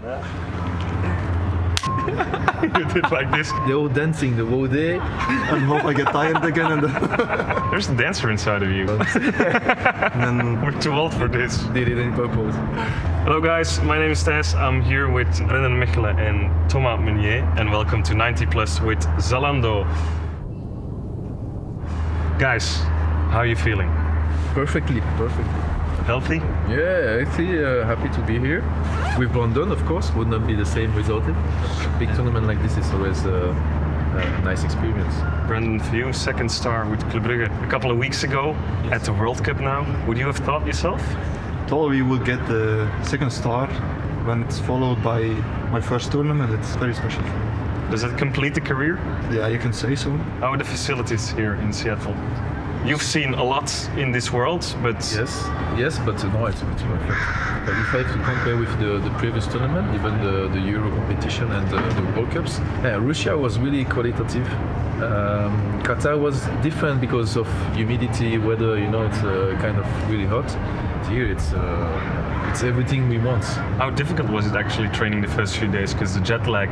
You did like this. They're all dancing the whole day. And hope I get tired again. And There's a dancer inside of you. then We're too old for this. Did it on purpose. Hello guys, my name is Thijs. I'm here with Mechele and Meunier, and welcome to 90 Plus with Zalando. Guys, how are you feeling? Perfectly. Healthy? Yeah, actually happy to be here. With London, of course, would not be the same without it. Big tournament like this is always a nice experience. Brandon, for you, second star with Club Brugge a couple of weeks ago at the World Cup now. Would you have thought yourself? thought we will get the second star when it's followed by my first tournament. It's very special for me. Does it complete the career? Yeah, you can say so. How are the facilities here in Seattle? You've seen a lot in this world, but Yes, but no, it's perfect. But if I have to compare with the previous tournament, even the Euro competition and the World Cups, Russia was really qualitative. Qatar was different because of humidity, weather. You know, it's kind of really hot. Here, it's everything we want. how difficult was it actually training the first few days? Because the jet lag,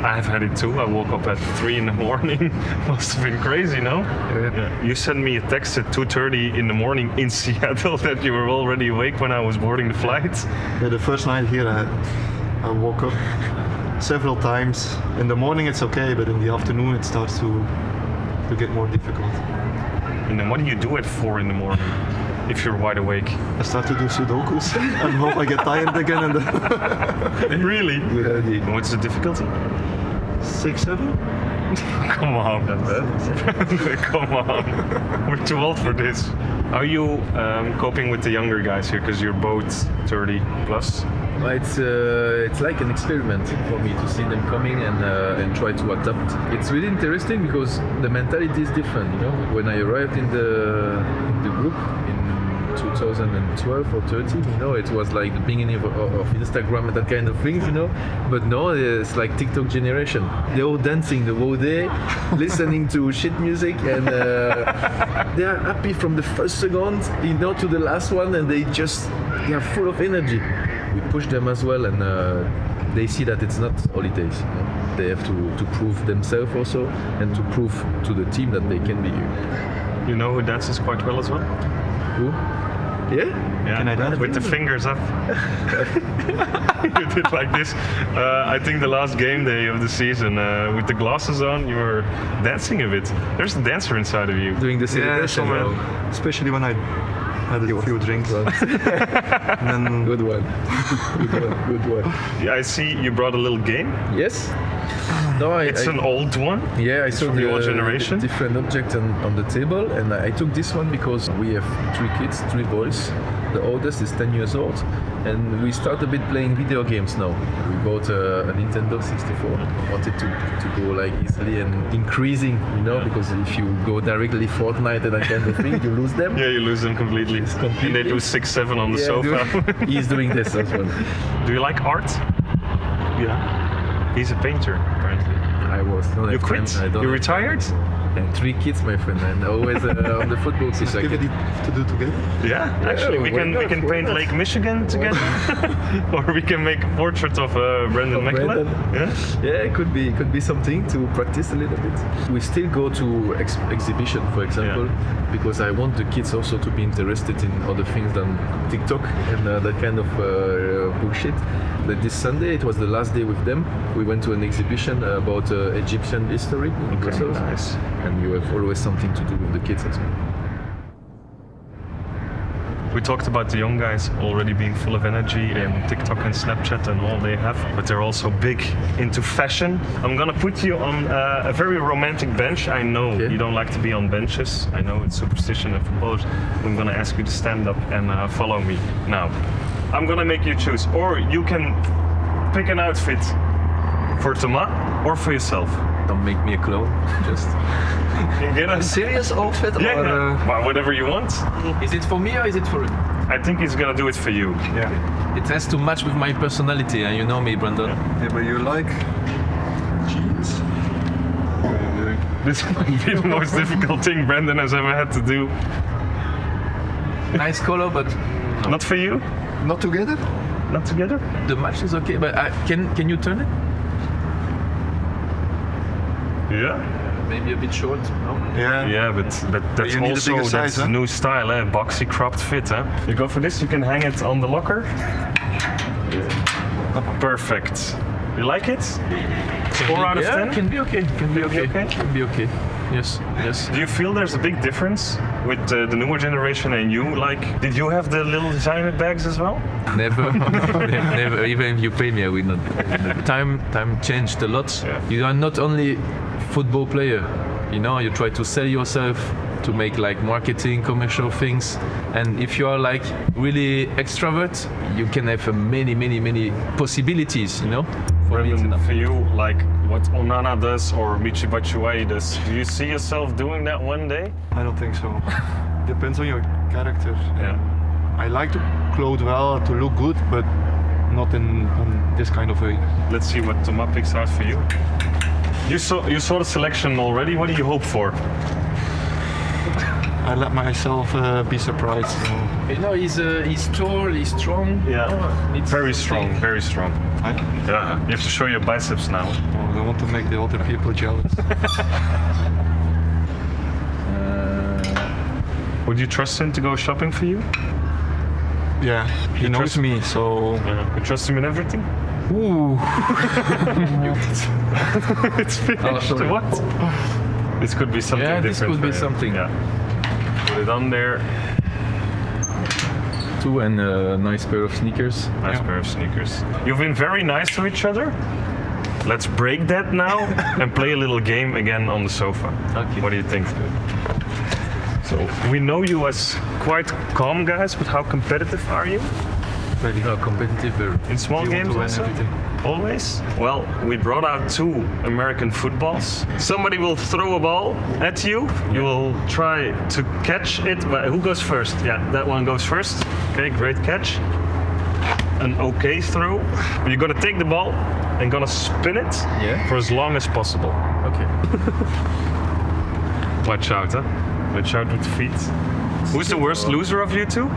I have had it too. I woke up at 3 in the morning. Must have been crazy, no? Yeah. You sent me a text at 2:30 in the morning in Seattle that you were already awake when I was boarding the flight. Yeah, the first night here I woke up several times. In the morning it's okay, but in the afternoon it starts to get more difficult. And then what do you do at 4 in the morning if you're wide awake? I start to do Sudokus and hope I get tired again. And Really? yeah, What's the difficulty? 6, 7? Come on. Come on. We're too old for this. How are you coping with the younger guys here? Because you're both 30 plus. It's like an experiment for me to see them coming and try to adapt. It's really interesting because the mentality is different. You know, when I arrived in the group in 2012 or 13, you know, it was like the beginning of Instagram and that kind of things, you know. But now it's like TikTok generation. They're all dancing the whole day, listening to shit music, and they are happy from the first second, you know, to the last one, and they are full of energy. We push them as well, and they see that it's not holidays. You know? They have to prove themselves also, and to prove to the team that they can be here. You know who dances quite well as well? Who? Yeah? Yeah, Can I dance? with the fingers up. You did like this. I think the last game day of the season, with the glasses on, you were dancing a bit. There's a dancer inside of you. Doing the Yeah, celebration. especially when I had a few drinks. And then Good one. Good one. Yeah, I see you brought a little game. Yes? No, It's an old one. Yeah, I saw from the old generation. different objects on the table, and I took this one because we have 3 kids, 3 boys. The oldest is 10 years old, and we start a bit playing video games now. We bought a Nintendo 64. Wanted to go like easily and increasing, you know, because if you go directly Fortnite and that kind of thing, you lose them. Yeah, you lose them completely. And they do 6-7 on the sofa. He's doing this as well. Do you like art? yeah, He's a painter, apparently. I was. Don't You have quit? time. I don't You have time retired? anymore. And 3 kids, my friend, and always on the football pitch. I activity to do together. Yeah, actually, we why can not? Why paint not? Lake Michigan together, or we can make a portrait of Brandon Mechele. Brandon. Yeah. Yeah, it could be something to practice a little bit. We still go to exhibition, for example, because I want the kids also to be interested in other things than TikTok and that kind of bullshit. But this Sunday, it was the last day with them. We went to an exhibition about Egyptian history in Brussels, nice. and you have always something to do with the kids as well. We talked about the young guys already being full of energy and TikTok and Snapchat and all they have, but they're also big into fashion. I'm gonna put you on a very romantic bench. I know you don't like to be on benches. I know it's superstition and footballers. I'm gonna ask you to stand up and follow me now. I'm gonna make you choose, or you can pick an outfit for Thomas or for yourself. Don't make me a clone. Just You get a serious outfit, yeah, well, whatever you want. is it for me or is it for him? I think he's gonna do it for you. Yeah. It has to match with my personality, and you know me, Brandon. Yeah, but you like jeans? This might be the most difficult thing Brandon has ever had to do. Nice color, but Not for you? Not together? not together? The match is okay, but can you turn it? Yeah. Maybe a bit short, no? Yeah, but that's you need a also bigger size, that's huh? new style, boxy cropped fit, huh? You go for this, you can hang it on the locker. Perfect. You like it? 4 out of 10? Can be okay. Can be okay. okay? Can be okay. Yes. Yes. Do you feel there's a big difference with the newer generation and you? Like, did you have the little designer bags as well? Never, never. Even if you pay me, I will not. Time changed a lot. Yeah. You are not only football player. You know, you try to sell yourself to make like marketing, commercial things. And if you are like really extrovert, you can have many possibilities. You know. For me, it's Brendan, enough. for you, like what Onana does or Michy Batshuayi does, do you see yourself doing that one day? I don't think so. Depends on your character. Yeah. I like to clothe well, to look good, but not in this kind of way. Let's see what Thomas picks out for you. You saw the selection already. What do you hope for? I let myself be surprised. So You know, he's tall, he's strong. Yeah. Needs Very to strong, stay. very strong. Yeah, you have to show your biceps now. I don't want to make the other people jealous. Would you trust him to go shopping for you? Yeah, he knows trust- me, so You trust him in everything? ooh. It's finished. sorry. What? This could be something Yeah, different. this could be for you. something. Yeah. Put it on there. Too, and a nice pair of sneakers. Nice pair of sneakers. You've been very nice to each other. Let's break that now and play a little game again on the sofa. Okay. What do you think? So we know you as quite calm guys, but how competitive are you? Very Competitive. In small You want games to win also? everything. Always? Well, we brought out 2 American footballs. Somebody will throw a ball at you. You will try to catch it. But who goes first? Yeah, that one goes first. Okay, great catch. An okay throw. You're gonna take the ball and gonna spin it Yeah. for as long as possible. Okay. Watch out, huh? Watch out with the feet. Who's the worst loser of you two?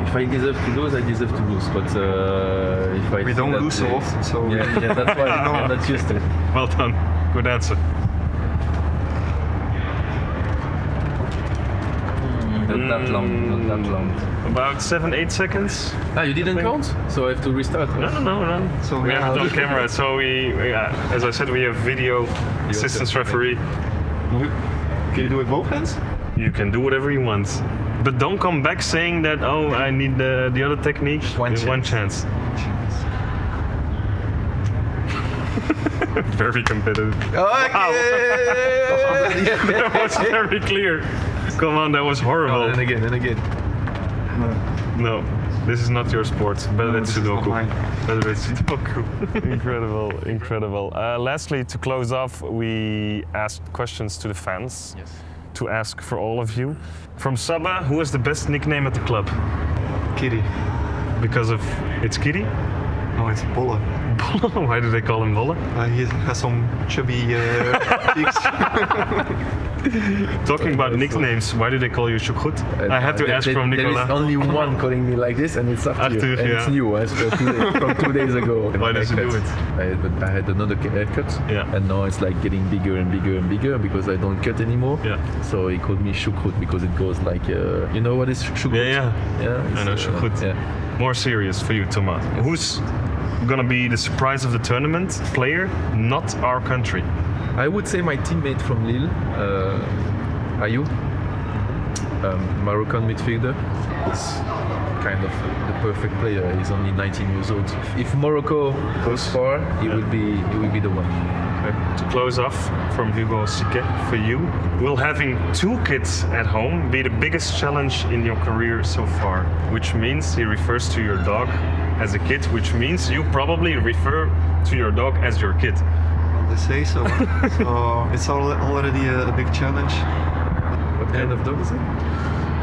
If I deserve to lose, I deserve to lose. But if I We see don't that lose so they- often, so Yeah, that's why I'm not used to it. Well done. Good answer. Not that long. Not that long. About 7-8 seconds. Ah, you didn't count? So I have to restart. No. So We have it on camera, so as I said, we have video assistance referee. Can you do it both hands? You can do whatever you want, but don't come back saying that. Oh, I need the other technique. One There's one chance. Very competitive. Okay. That was very clear. Come on, that was horrible. And again, and again. No, this is not your sport. Better than this is not Sudoku. mine. Better than Sudoku. Incredible. Lastly, to close off, we asked questions to the fans. Yes. To ask for all of you. From Saba, who has the best nickname at the club? Kitty. Because of it's Kitty? No, it's Bolle. Why do they call him Wolle? He has some chubby cheeks. Talking about nicknames, why do they call you Shukut? I had to ask from There is Nicola. only one calling me like this, and it's Arthur. Arthur, And yeah. it's new, from 2 days ago. Why does he do it? I had another haircut, Yeah. and now it's like getting bigger and bigger and bigger because I don't cut anymore. Yeah. So he called me Shukrut because it goes like, you know what is Shukrut? Yeah. Yeah. I know it's, Shukut. Yeah. More serious for you, Thomas. Who's gonna be the surprise of the tournament player, not our country? I would say my teammate from Lille, Ayou, Moroccan midfielder, is kind of the perfect player. He's only 19 years old. If Morocco goes far, he will be the one. To close off from Hugo Sique for you, will having 2 kids at home be the biggest challenge in your career so far? Which means he refers to your dog as a kid, which means you probably refer to your dog as your kid. Well, they say so. So it's already a big challenge. What kind of dog is it?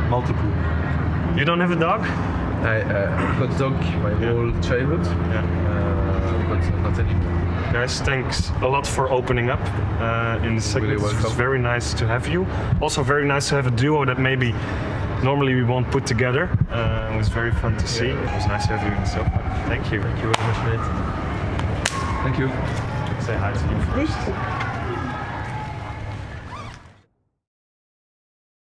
Multiple. You don't have a dog? I've got dog my whole childhood, but not anymore. Guys, thanks a lot for opening up in the segment. Really It was welcome. very nice to have you. Also very nice to have a duo that maybe normally we won't put together. It was very fun to see. It was nice to have you in the sofa. Thank you. Thank you very much, mate. Thank you. Say hi to you first.